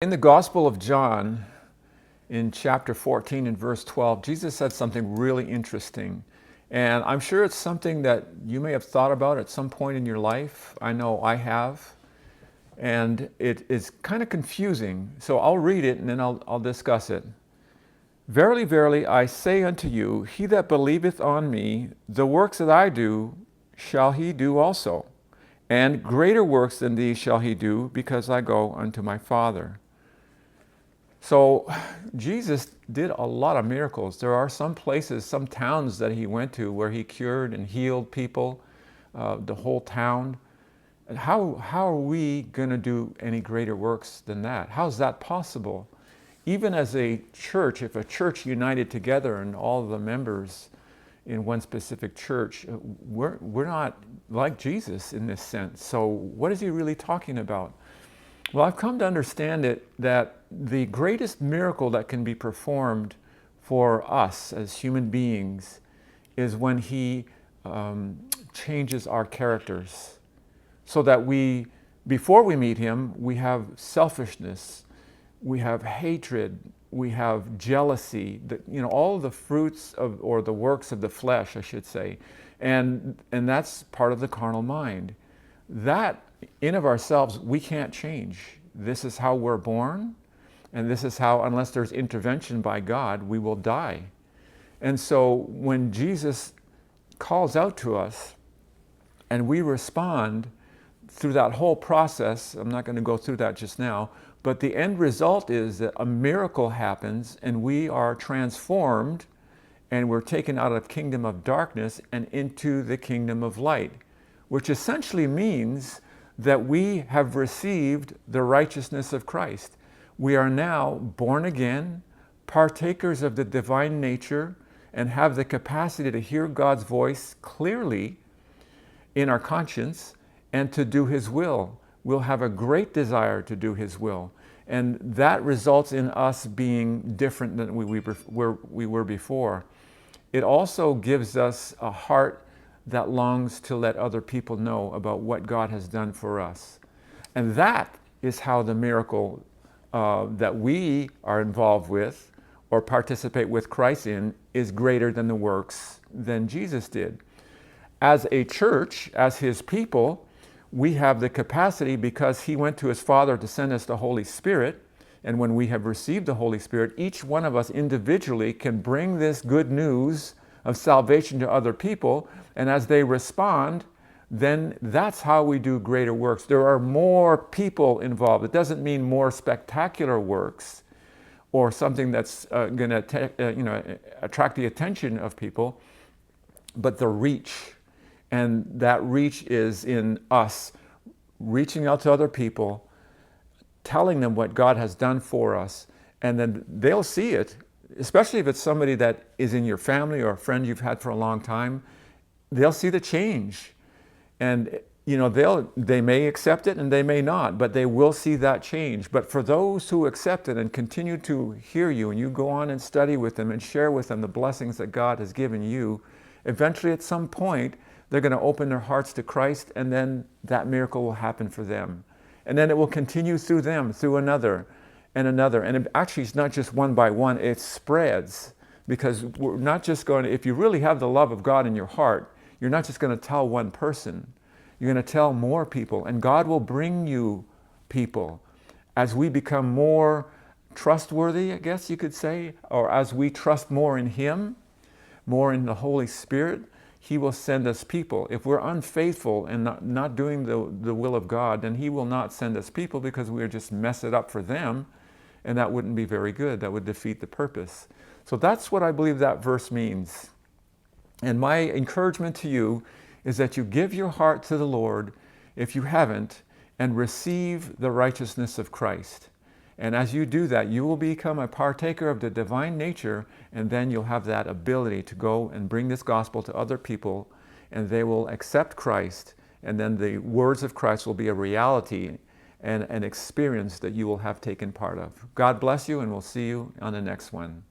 In the Gospel of John, in chapter 14 and verse 12, Jesus said something really interesting. And I'm sure it's something that you may have thought about at some point in your life. I know I have. And it is kind of confusing. So I'll read it and then I'll discuss it. Verily, verily, I say unto you, he that believeth on me, the works that I do, shall he do also. And greater works than these shall he do, because I go unto my Father. So Jesus did a lot of miracles. There are some places, some towns that he went to where he cured and healed people, the whole town. And how are we going to do any greater works than that? How is that possible? Even as a church, if a church united together and all of the members in one specific church, we're not like Jesus in this sense. So what is he really talking about? Well, I've come to understand it that the greatest miracle that can be performed for us as human beings is when he changes our characters so that before we meet him, we have selfishness, we have hatred, we have jealousy, all of the fruits of, or the works of the flesh, I should say. And that's part of the carnal mind. That in of ourselves, we can't change. This is how we're born, and this is how, unless there's intervention by God, we will die. And so when Jesus calls out to us and we respond through that whole process, I'm not going to go through that just now, but the end result is that a miracle happens and we are transformed and we're taken out of the kingdom of darkness and into the kingdom of light, which essentially means that we have received the righteousness of Christ. We are now born again, partakers of the divine nature, and have the capacity to hear God's voice clearly in our conscience and to do his will. We'll have a great desire to do his will. And that results in us being different than we were before. It also gives us a heart that longs to let other people know about what God has done for us. And that is how the miracle that we are involved with or participate with Christ in is greater than the works than Jesus did. As a church, as his people, we have the capacity, because he went to his Father to send us the Holy Spirit, and when we have received the Holy Spirit, each one of us individually can bring this good news of salvation to other people, and as they respond, then that's how we do greater works. There are more people involved. It doesn't mean more spectacular works or something that's going to attract the attention of people, but the reach. And that reach is in us reaching out to other people, telling them what God has done for us, and then they'll see it, especially if it's somebody that is in your family or a friend you've had for a long time. They'll see the change. And they may accept it and they may not, but they will see that change. But for those who accept it and continue to hear you, and you go on and study with them and share with them the blessings that God has given you, eventually at some point they're going to open their hearts to Christ, and then that miracle will happen for them. And then it will continue through them, through another and another. And actually it's not just one by one, it spreads. Because we're not just going to, if you really have the love of God in your heart, you're not just going to tell one person. You're going to tell more people, and God will bring you people. As we become more trustworthy, I guess you could say, or as we trust more in him, more in the Holy Spirit, he will send us people. If we're unfaithful and not doing the will of God, then he will not send us people, because we'll just mess it up for them, and that wouldn't be very good. That would defeat the purpose. So that's what I believe that verse means. And my encouragement to you is that you give your heart to the Lord, if you haven't, and receive the righteousness of Christ. And as you do that, you will become a partaker of the divine nature, and then you'll have that ability to go and bring this gospel to other people, and they will accept Christ, and then the words of Christ will be a reality and an experience that you will have taken part of. God bless you, and we'll see you on the next one.